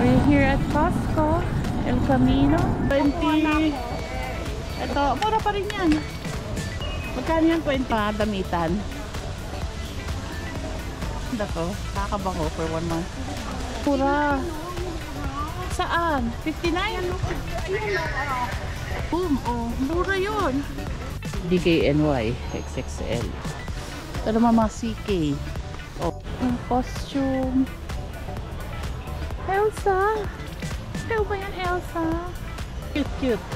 We're here at Costco, El Camino. 20. Ito, mura pa rin yan. Magkano yan? 20. Damitan. Ito, kakabango for 1 month. Mura. Saan? 59? Boom, oh, mura yun. DKNY XXL. Ito naman mga CK. Oh, yung costume. Elsa! Ikaw ba yan, Elsa? Cute, cute.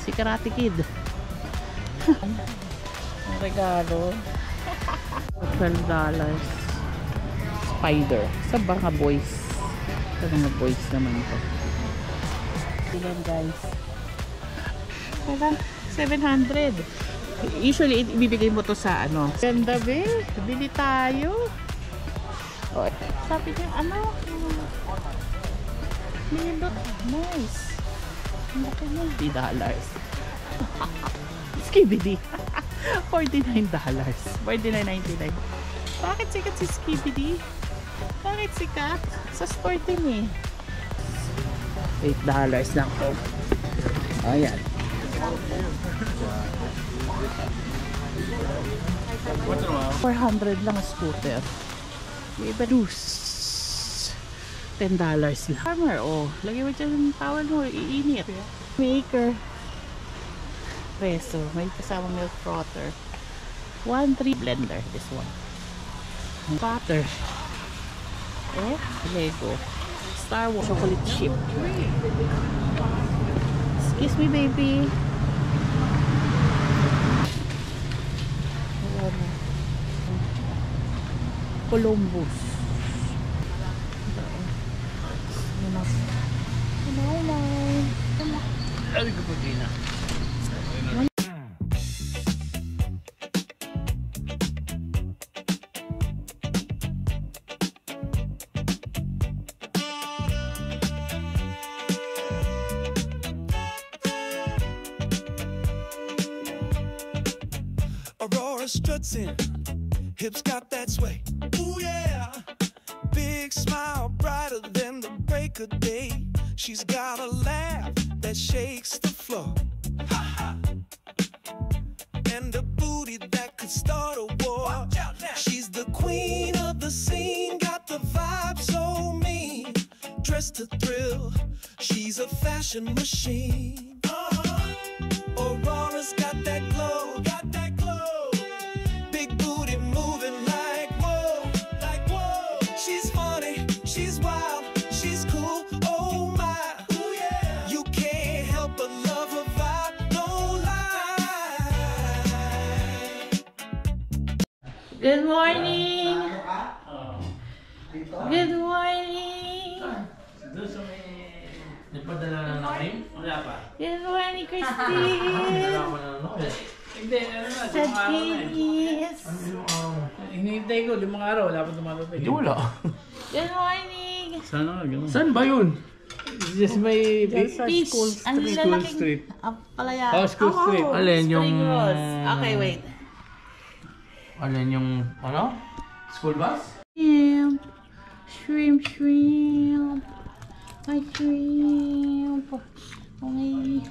Si Karate Kid. Ang regalo. $12. Spider. Sa mga boys. Sa mga boys naman ito. Yan guys. 700. Usually, ibibigay mo to sa ano. Ganda be. Bili tayo. Oh, sabi niya, ano? Nilot. Nice. Laki mo. $50. Skibidi. $49. $49.99. Bakit sikat si Skibidi? Bakit sikat? Sa store din eh. $8 lang po. Ayan. $400 lang ang scooter. May iba loose. $10 lang. Farmer, oh. Lagay mo dyan yung towel mo. Iinit. Maker. Peso. May kasama milk frother. 1.3 blender. This one. Butter. Oh, Lego. Star Wars chocolate chip. Excuse me, baby. Columbus. Ay, kapagina. Aurora struts in, hips got that sway. Ooh yeah, big smile brighter than the break of day. She's got a laugh that shakes the floor. Ha ha. And a booty that could start a war. She's the queen of the scene, got the vibe so mean. Dressed to thrill, she's a fashion machine. Aurora's got that glow, got that glow. Big booty moving like whoa, like whoa. She's funny, she's wild, she's cool, oh my. Ooh yeah. You can't help but love her vibe, no lie. Good morning! Good morning! Nagpadala na namin? Wala pa. Good morning, Christine! Wala ko na ano eh. Hindi, ano na, Sa Dennis! Hinihintay ko, 5 araw, wala pa dumarating. Hindi wala. Good morning! Sana nga, gano'n. Saan ba yun? Just may Peach! Ang School Street. Palaya. Oh, School Street. Alin yung... Spring Rose. Okay, wait. Alin yung... Ano? School bus? Shrimp. Shrimp, shrimp. My shrimp. Okay.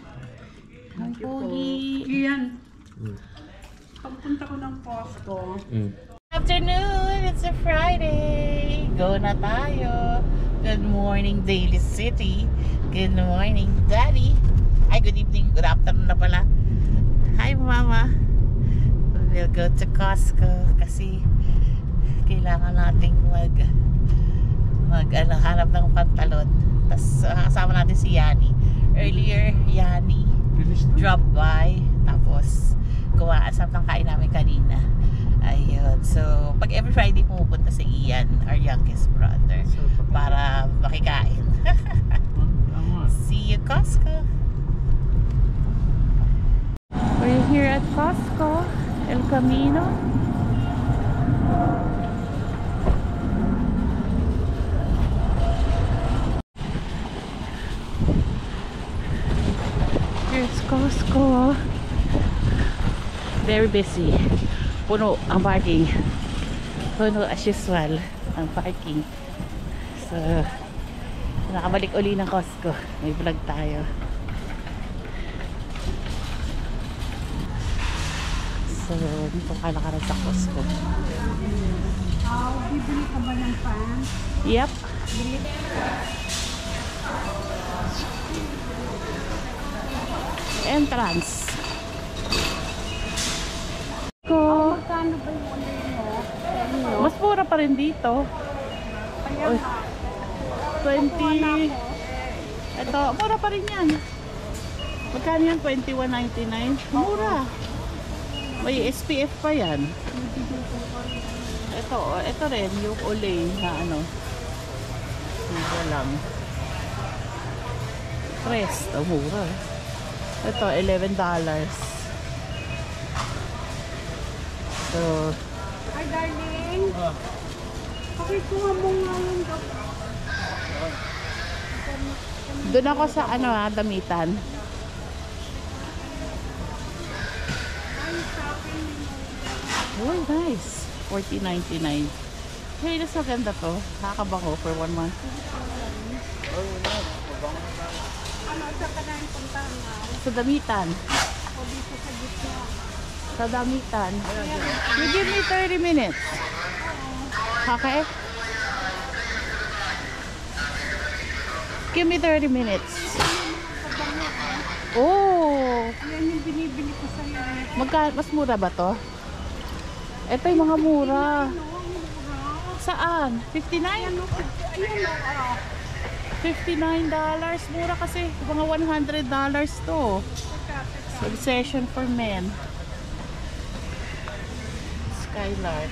Ang pogi. Iyan. Pagpunta ko ng Costco. Afternoon, it's a Friday. Go na tayo. Good morning, Daly City. Good morning, Daddy. Ay, good evening, good afternoon na pala. Hi, Mama. We'll go to Costco kasi kailangan nating hanap ng pantalon. Tapos kasama natin si Yani. Earlier, Yani drop by. Tapos asap ng kain namin kanina. Ayun. So, pag every Friday pumupunta si Ian, our youngest brother, para makikain. See you, Costco! We're here at Costco, El Camino. Here's Costco. Very busy. Puno ang parking. Puno as usual ang parking. So, Nakabalik uli ng Costco. May vlog tayo. So, dito kalakaran sa Costco. Bibili ka ba ng pants? Yep. Entrance. Ko. Magkano ba yung order mo? Mas mura pa rin dito. Oy, 20. Ito, mura pa rin yan. Magkano yan? 21.99. Mura. May SPF pa yan. Ito rin, yung Olay na ano. Mura lang. Presto, mura. Ito, $11. So, Hi, darling. Pakikuha mo nga yung doon ako sa ano damitan. Oh, nice. $14.99. Hey, that's maganda to. Nakakabango for 1 month. ano, sa kanahin puntahan nga. Sa damitan. O dito sa gitna. Sa damitan. You give me 30 minutes. Okay? Give me 30 minutes. Oh! Yan yung binibili ko sa'yo. Mas mura ba to? Ito yung mga mura. Saan? 59? Ayun o, $59. Mura kasi. Mga $100 to. Obsession for men. Skylar.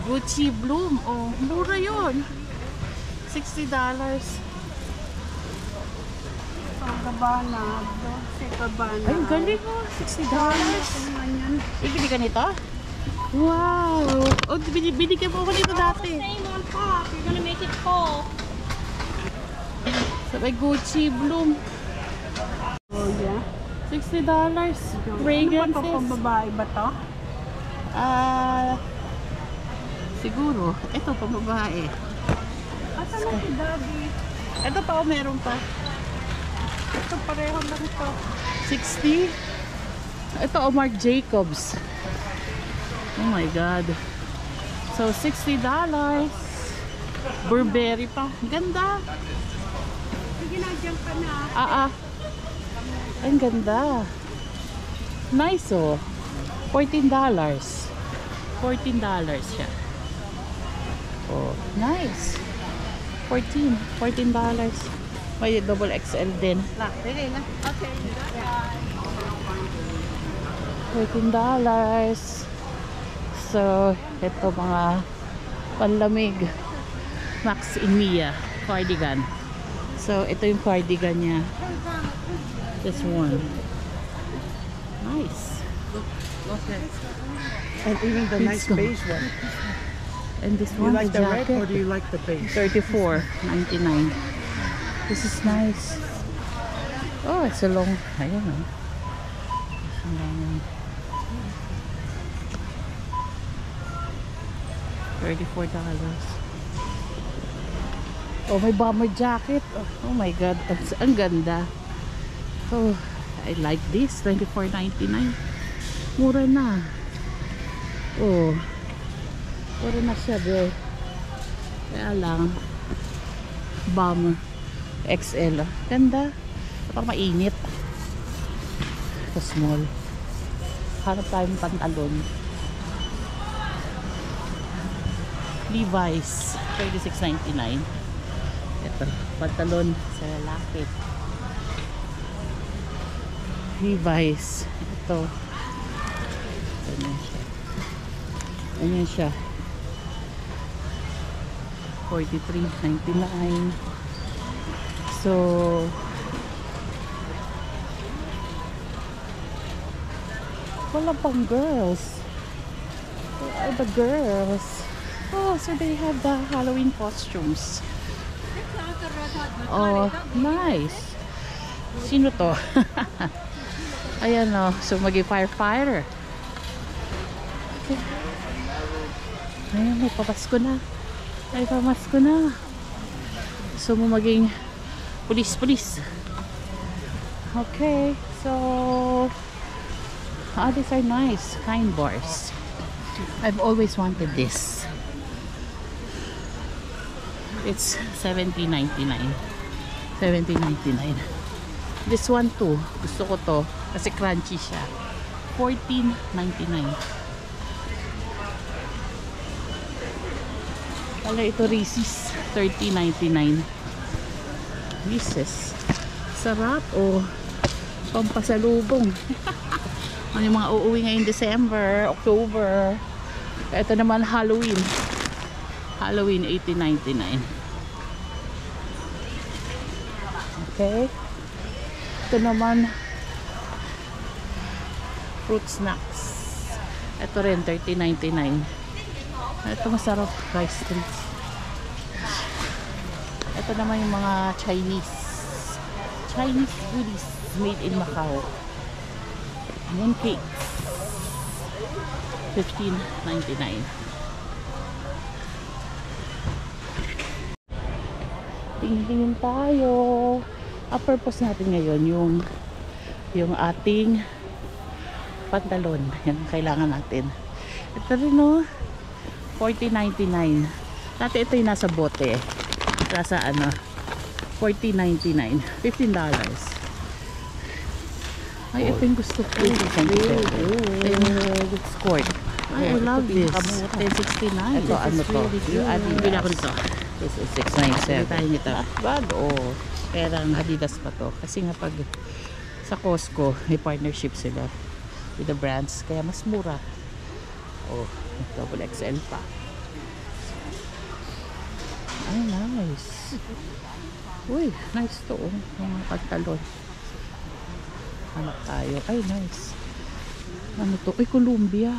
Gucci Bloom. Oh, mura yun. $60. Gabbana. Dolce Gabbana. Ay, galing oh. $60. Tingnan yan. Ibili ka nito? Wow! Oh, binigyan mo ako nito dati. Same on top. You're gonna make it full. So, may Gucci Bloom. Oh, yeah. $60. Ano ba ito? Fragrances. Pambabae ba to? Siguro. Ito, pambabae. Asa na si Daddy? Ito pa, oh, meron pa. Ito pareho lang ito. 60. Ito, oh, Marc Jacobs. Oh my God. So, $60. Burberry pa. Ganda. Sige na, dyan ka na. Ang ganda. Nice, oh. $14. $14 siya. Oh, nice. $14. May double XL din. Okay. $14. So, ito mga panlamig. Max and Mia cardigan. So, ito yung cardigan niya. This one. Nice. And even the nice It's beige one. And this You one, like the the red or jacket. do you like the beige? $34.99. This is nice. Oh, it's a long. Ayan, oh. It's a long. $34. Oh, may bomber jacket. Oh my God, ang ganda. Oh, I like this. $24.99. Mura na. Oh, mura na siya, bro. Kaya lang, bomber XL. Ganda. Parang mainit. Ito small. Hanap tayong pantalon. Levi's. $36.99. Ito, pantalon sa lalaki. Levi's. Ito. Ganyan siya. Ganyan siya. $43.99. So, wala pang girls. Where are the girls? Oh, so they have the Halloween costumes. Oh, nice. Sino to? Ayan o. So, firefighter. Okay. Ayan, may pamasko na. May pamasko na. gusto mo maging police. Okay, so these are nice, kind bars. I've always wanted this. It's $17.99. $17.99. This one too, gusto ko to kasi crunchy siya. $14.99. Wala ito Reese's, $30.99. Reese's. Sarap o pampasalubong. Ano yung mga uuwi ngayon December, October. Ito naman Halloween. Halloween $18.99. Okay. Ito naman fruit snacks. Ito rin $30.99. Ito masarap rice treats. Ito naman yung mga Chinese goodies made in Macau. Mooncakes $15.99. Tingin tayo. Ang purpose natin ngayon yung ating pantalon. Yan ang kailangan natin. Ito rin no, $14.99. Dati ito yung nasa bote. Nasa ano, $14.99. $15. Ay, ito yung gusto ko. It's skirt. I love this. $10.69. Ito, ano to? Bili ako nito. This is $6.97. Not bad, oh. Kaya lang Adidas pa to. Kasi nga pag sa Costco, may partnership sila with the brands. Kaya mas mura. Oh, double XL pa. Ay, nice. Uy, nice to, oh. Mga pantalon. Hanap tayo. Ay, nice. Ano to? Ay, Columbia.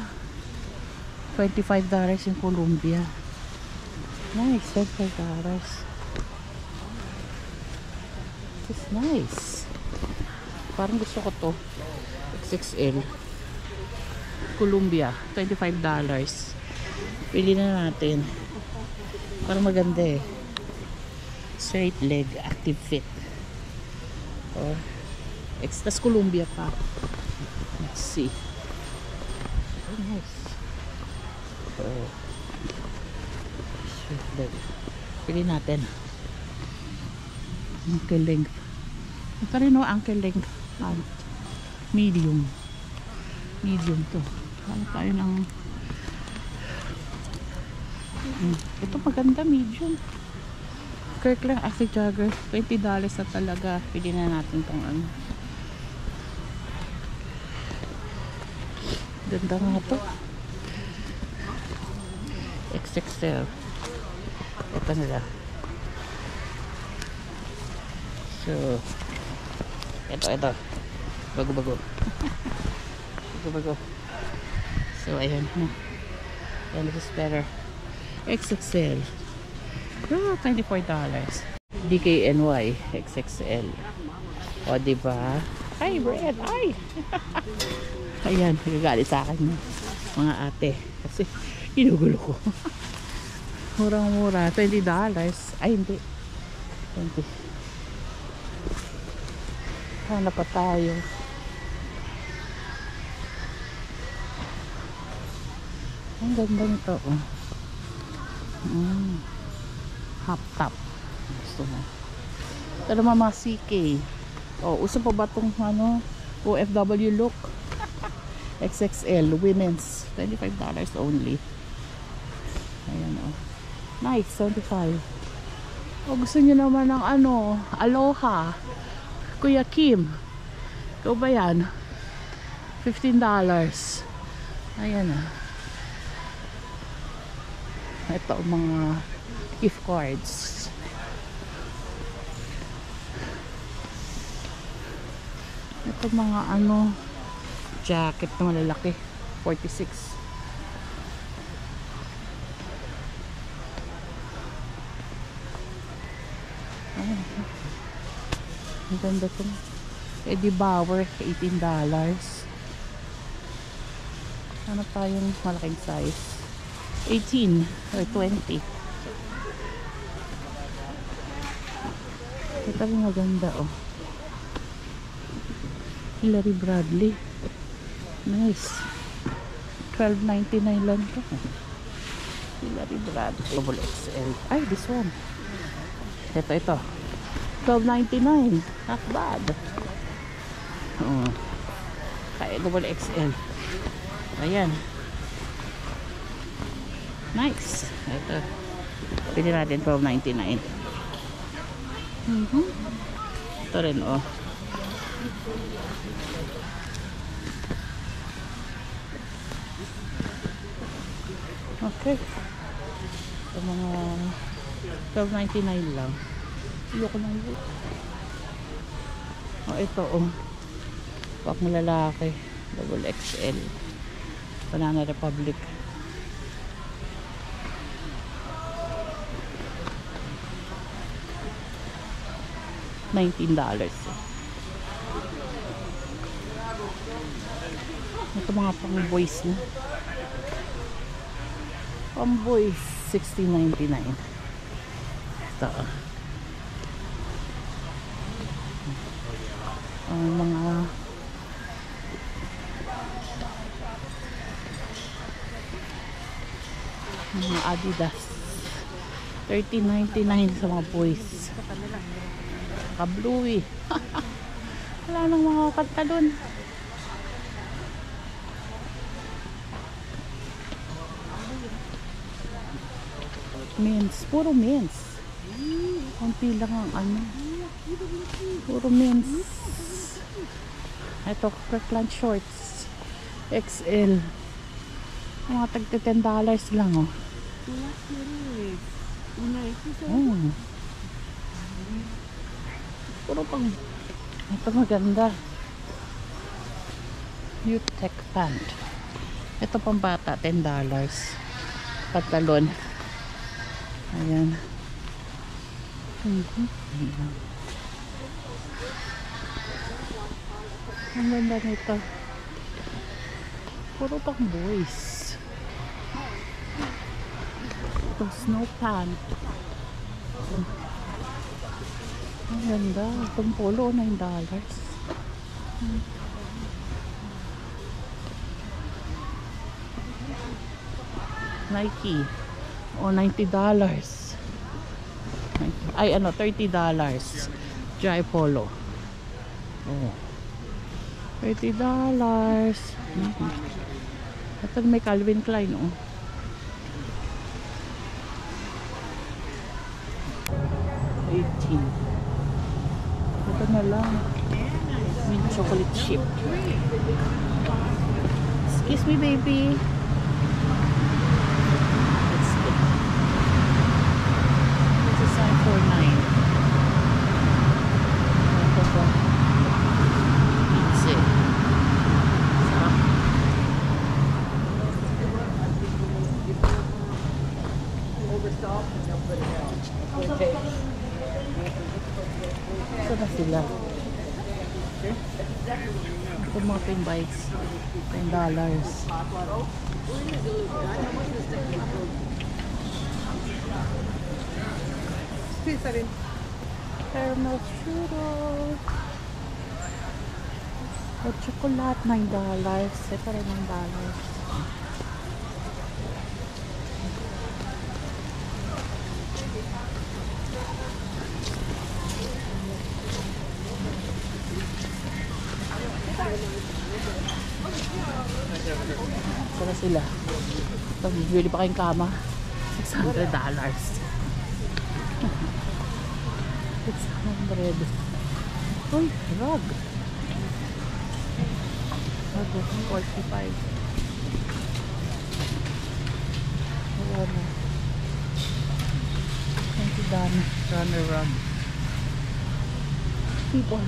$25 yung Columbia. Nice, $25. It's nice. Parang gusto ko to. XXL. Columbia. $25. Pili na natin. Parang maganda eh. Straight leg. Active fit. Oh. Tas Columbia pa. Let's see. Oh, nice. Oh. Straight leg. Pili natin. Ankle length. Ito rin o, ankle length. Medium. Medium to. Ano tayo ng ito maganda, medium. Kirkland Active Jogger. $20 na talaga. Pili na natin tong ano. Ganda nga to. XXL. Ito nila. So, ito. Bago. Bago. So, ayan. And this is better. XXL. Oh, $24. DKNY XXL. O, diba? Ay, bread! Ay! Ayan, nagagalit sa akin mga ate. Kasi, ginugulo ko. Murang-mura. $20. Ay, hindi. 20. Hanap pa tayo. Ang ganda nito, oh. Half top. Gusto mo. Ito naman mga CK. Oh, uso pa ba itong ano, OFW look? XXL women's. $25 only. Ayan, oh. Nice, 75. Oh, gusto nyo naman ng ano, Aloha. Kuya Kim. Ikaw ba yan? $15. Ayan, ah. Ito mga gift cards. Ito mga ano jacket na malalaki. $46. Ang ganda ito. Eddie Bauer, $18. Ano tayong malaking size? 18 or 20. Pero maganda oh. Hillary Bradley. Nice. $12.99 lang to. Hillary Bradley. Double XL. Ay, this one. Ito. $12.99. Not bad. Oh. Kaya double XL. Ayan. Nice. Ito. Pili natin $12.99. Ito rin oh. Okay. Ito mga $12.99 lang. Ayoko na yun. Oh, ito oh. Pang lalaki. Double XL. Banana Republic. $19. Ito mga pang boys na. Pang boys, $16.99. Ito. Mga Adidas. $13.99 sa mga boys. Ka-bluey. Wala nang mga katalon. Men's. Puro men's. Kunti lang ang ano. Puro men's. Ito, Kirkland shorts. XL. Mga tagti $10 lang oh. Oh. Puro pang ito maganda. Youth Tech Pant. Ito pang bata, $10. Pantalon. Ayan. Ang ganda nito. Puro pang boys. Ito, snow pant. Ang ganda. Itong polo, $9. Nike. O, $90. Ay, ano, $30. Dry polo. Oh. $30. Ito may Calvin Klein, oh. $18. Ito na lang. Mint chocolate chip. Excuse me, baby. Let's go. This is $9.49. Ito po. Pizza. Sarap. Ito na sila. Ito mga pin bites. $10. Caramel churros. O chocolate, $9. Ito rin $9. Sara sila. Ito, bibili pa kayong kama. $600. $600. Uy, rug. Rug, $45. Wala na. $20. Runner rug. People.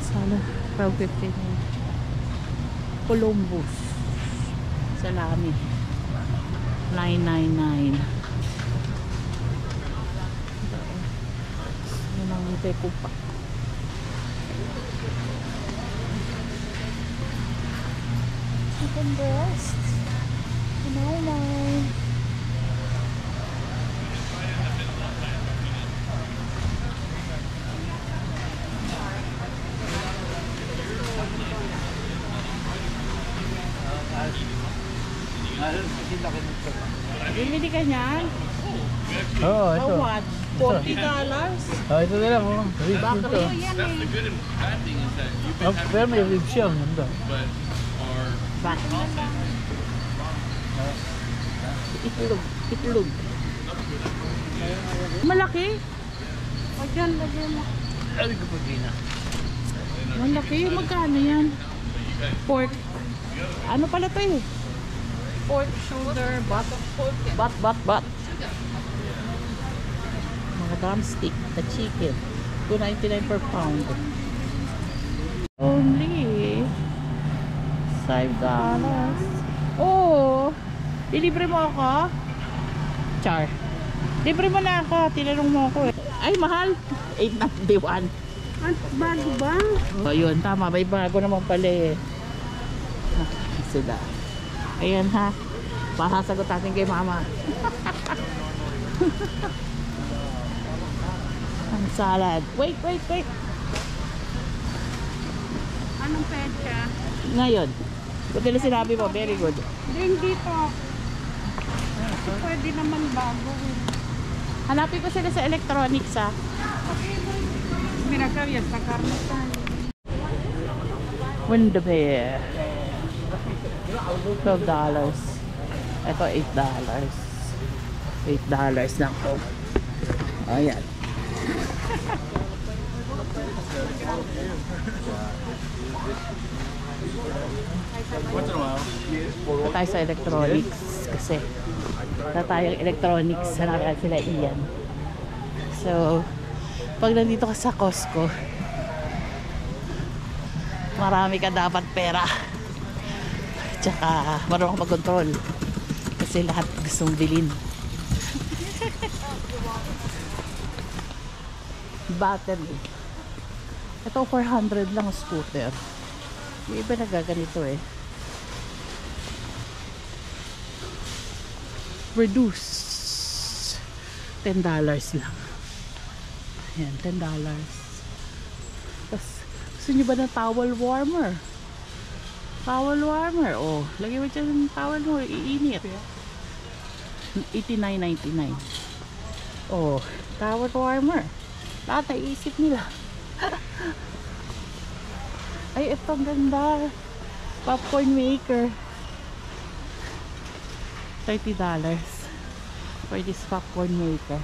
Sana, $12.50 na yun. Columbus. Salami. $9.99. Yun ang teko pa. Chicken breast. $9.99. ka niyan? Oo, How ito. much? $40? Ito na lang, oh. Rib Bakit? ito. Oh, pero may rib siya, ang ganda. Bakit? Itlog. Malaki? O dyan, lagyan mo. Ay, ko pa gina. Malaki. Magkano yan? Pork. Ano pala to eh? Pork shoulder, Bat. Mga drumstick, the chicken. $2.99 per pound. Only $5. Oh! Ilibre mo ako? Char. Libre mo na ako. Tinanong mo ako eh. Ay, mahal. $8.91. At bago ba? Oh, yun. Tama. May bago naman pala eh. Sila. Ayan ha. Pasasagot natin kay mama. Ang salad. Wait. Anong petsa? Ngayon. Buti na sinabi mo. Very good. Hindi po. Kasi pwede naman bago eh. Hanapin ko sila sa electronics ha. Mira que había esta carne tan... Windermere. $12. Ito $8. $8 lang po. Ayan. Ito tayo sa electronics kasi na tayong electronics hanapin sila iyan. So pag nandito ka sa Costco, marami ka dapat pera. Tsaka marunong ka mag-control. Kasi lahat gustong bilhin. Battery. Ito 400 lang scooter. Yung iba nagaganito eh. Reduce. $10 lang. Ayan, $10. Tapos, gusto nyo ba ng towel warmer? Towel warmer. Oh, lagay mo dyan ng towel mo. Iinit. $89.99. Oh, towel warmer. Lahat na iisip nila. Ay, ito ang ganda. Popcorn maker. $30 for this popcorn maker.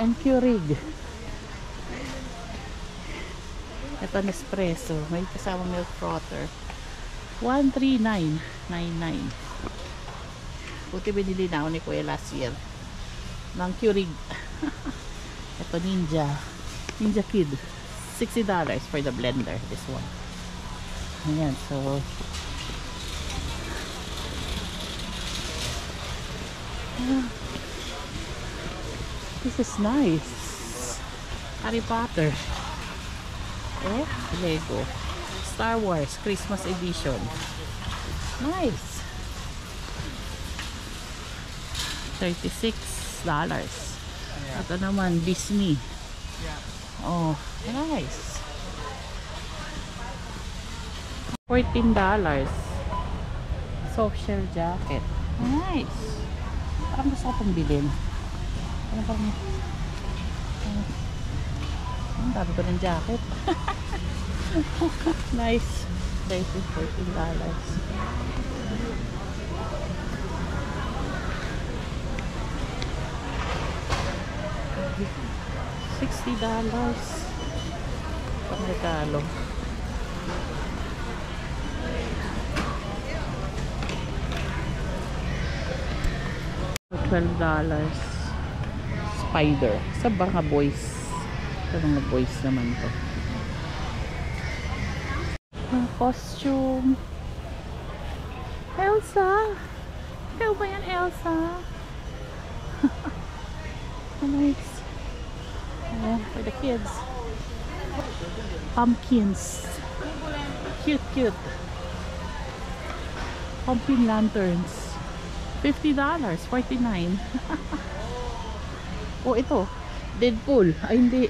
And Keurig. Ito Nespresso. May kasama milk frother. $139.99. Buti binili na ako ni Kuya last year. Ng Keurig. Ito Ninja Kid. $60 for the blender. This one. Ayan. So this is nice. Harry Potter. Oh, Lego. Star Wars Christmas edition. Nice. $36. Ito naman Disney. Oh, nice. $14. Soft shell jacket. Nice. Parang gusto ko pang bilhin. Parang ang dami ko ng jacket. Nice. $14. $60. Pang-regalo. $12. Spider. Sa mga boys. Sa mga boys naman to. Ang costume. Elsa! Ikaw ba yan, Elsa? Nice. For the kids. Pumpkins. Cute. Pumpkin lanterns. $50. $49. Oh, ito. Deadpool. Ay, hindi.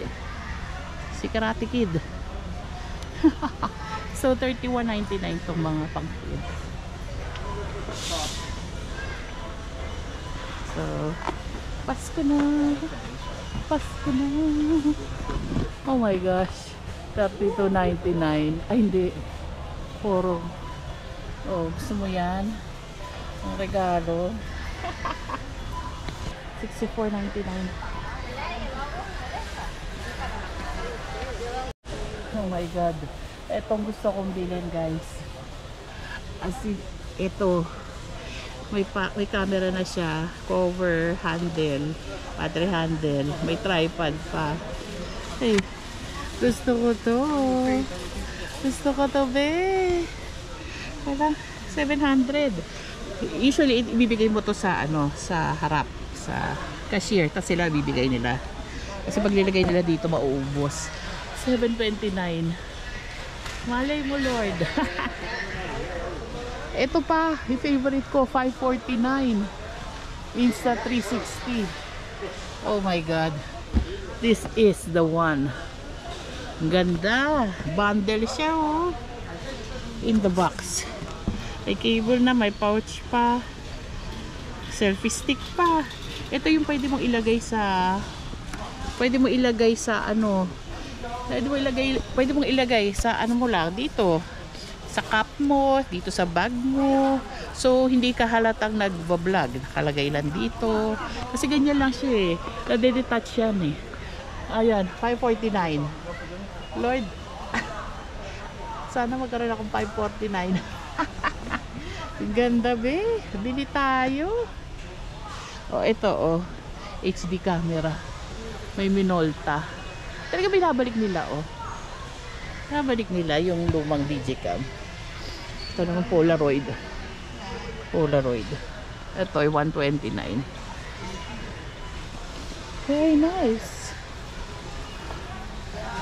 Si Karate Kid. So, $31.99 itong mga pang-kids. So, Pasko na. Pasko na. Oh my gosh. 32.99. Ay, hindi. Puro. Oh, gusto mo yan? Ang regalo. 64.99. Oh my god. Etong gusto kong bilhin, guys. As in, ito. May camera na siya. Cover handle. Battery handle. May tripod pa. Hey, gusto ko to. Gusto ko to, be. Wala, 700. Usually, ibibigay mo to sa, sa harap. Sa cashier. Tapos sila bibigay nila. Kasi pag nilagay nila dito, mauubos. 7.29. Malay mo, Lord. Ito pa, yung favorite ko, 5.49. Insta360. Oh my God. This is the one. Ganda. Bundle siya, oh. In the box. May cable na, may pouch pa. Selfie stick pa. Ito yung pwede mong ilagay sa pwede mong ilagay sa ano mo lang dito, sa cup mo, dito sa bag mo. So hindi ka halatang nagba-vlog, nakalagay lang dito kasi ganyan lang siya eh, nade-detach yan eh. Ayan, 549. Lord, sana magkaroon akong 549. Ganda, be. Bili tayo. Oh, ito, oh. HD camera. May Minolta. Talaga binabalik nila, oh. Binabalik nila yung lumang Digicam. Ito naman Polaroid. Polaroid. Ito ay 129. Very nice.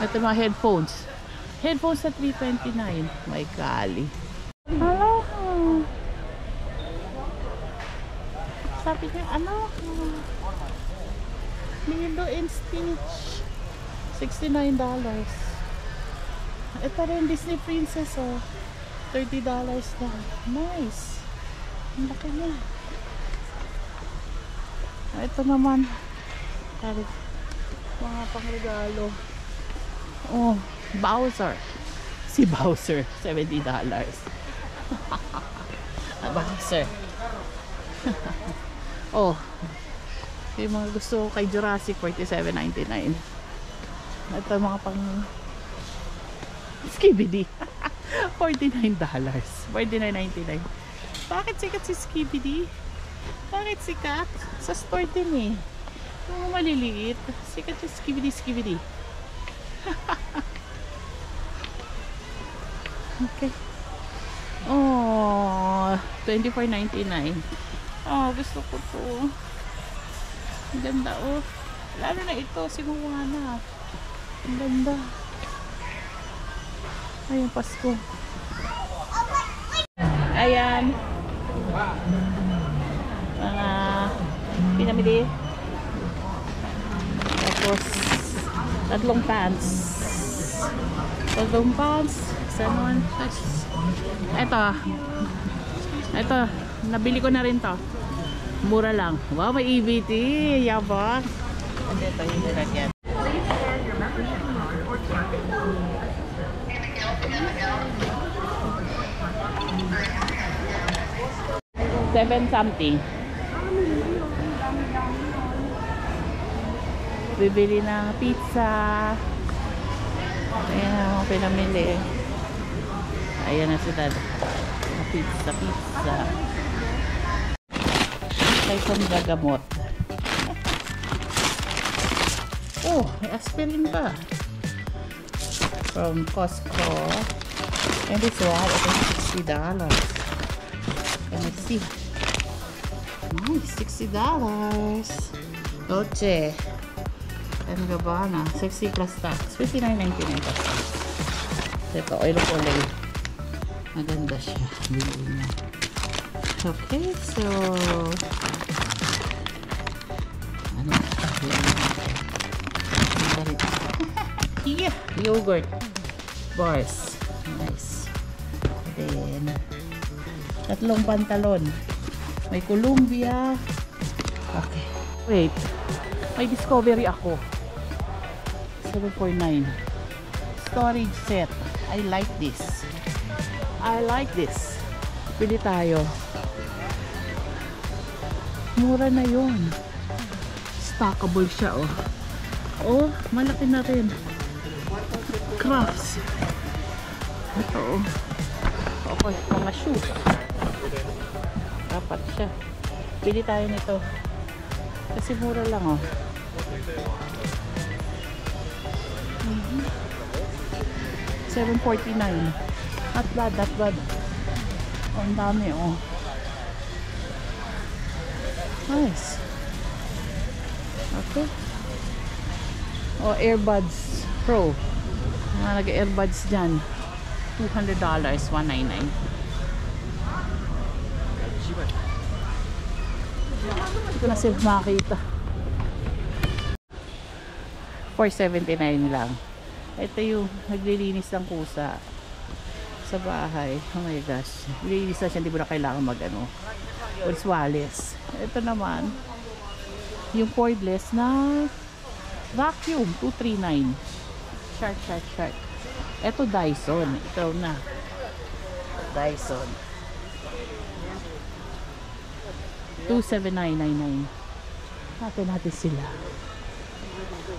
Ito mga headphones. Headphones na 329. My golly. Hello. Sabi niya, Lilo and Stitch. $69. Ito rin Disney Princess, oh. $30 na. Nice. Ang laki niya. Ito naman. Mga pangregalo. Oh, Bowser. Si Bowser, $70. Bowser. Oh, yung mga gusto kay Jurassic, $47.99. Ito mga pang Skibidi. $49. $49.99. Bakit sikat si Skibidi? Bakit sikat? Sa store din eh. Yung maliliit. Sikat si Skibidi. Okay. Oh, $24.99. Oh, gusto ko to. Ang ganda, oh. Lalo na ito, si Moana. Ang ganda. Ayun, Pasko. Ayan. Mga pinamili. Tapos, tatlong pants. Sanon. Ito, nabili ko na rin to. Mura lang. Wow, may EBT. Yabang. And ito yung nilagyan. $7 bibili ng pizza. Ayan ang pinamili. Ayan na sila. Pizza. May panggagamot. Oh, may aspirin pa. From Costco. And this one, it is $60. Can I see? Nice, $60. Dolce and Gabbana, 60 plus tax, $59.99. Ito, oil of olive. Maganda siya. Bili niya. Okay, so ano? Yeah, yogurt bars. Nice. Then tatlong pantalon. May Columbia, Okay. Wait. May discovery ako. 749. Storage set. I like this. I like this. Pili tayo. Mura na yun. Stackable siya, oh. Oh, malaki na rin. Crafts. Ito, oh. Okay, mga shoe. Dapat siya. Pili tayo nito. Kasi mura lang, oh. 749. Not bad, not bad. Oh, ang dami, oh. Nice. Okay. Oh, earbuds pro. Mga nag-earbuds dyan. $200, $199. Ito na sila makita. $479 lang. Ito yung naglilinis ng kusa sa bahay. Oh my gosh. Naglilinis na siya, hindi mo na kailangan mag-ano. Walis. Ito naman, yung cordless na vacuum, $239. Shark. Ito Dyson. Ito na. Dyson. $279.99. Natin sila.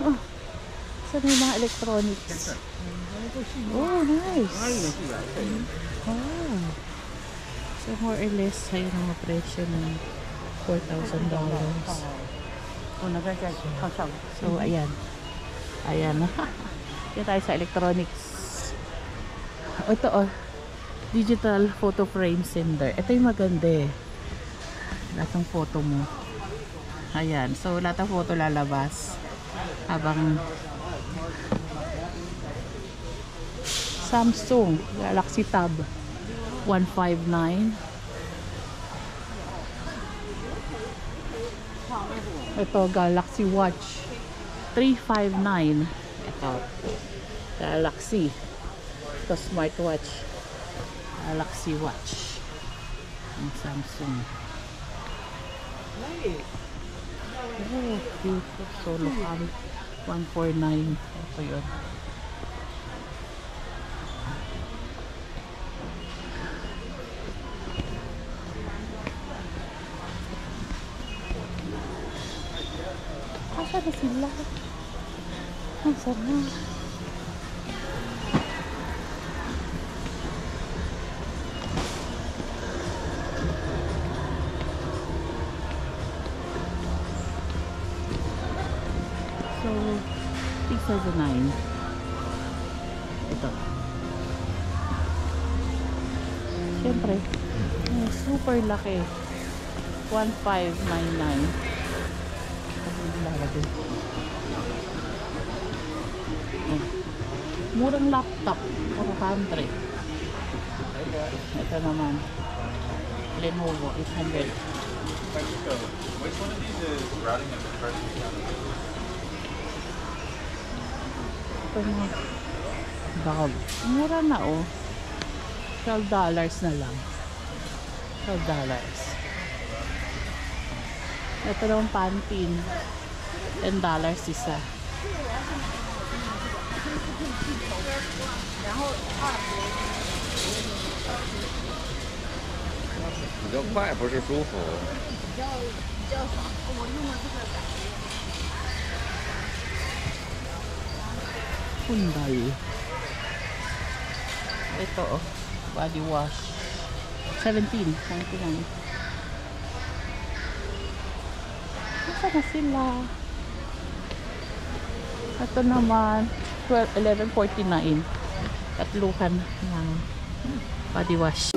Oh, saan yung mga electronics? Oh, nice. Oh. So more or less, ayun ang mga presyo ng $4,000. So, ayan. Ayan. Yan tayo sa electronics. Ito, oh. Digital photo frame sender. Ito yung maganda eh. Lahat ng photo mo. Ayan. So, lahat ng photo lalabas. Habang Samsung Galaxy Tab 159. Ito Galaxy Watch 359. Ito Galaxy. Ito smartwatch. Galaxy Watch. Ang Samsung. Oh, beautiful. Solo cam 149. Ito yun. Asa na sila? Asa na? So, 679. Ito. Siyempre, super laki. 1599. Murang laptop 400. Ito naman Lenovo 800. Which one of these is routing and first? Ito na bag. Mura na, oh. $12 na lang. $12. Ito naman Pantene. $10 isa. Hyundai. Ito, oh. Body wash. 17.99. Asa na sila? Ito naman 11.49. Tatluhan ng body wash.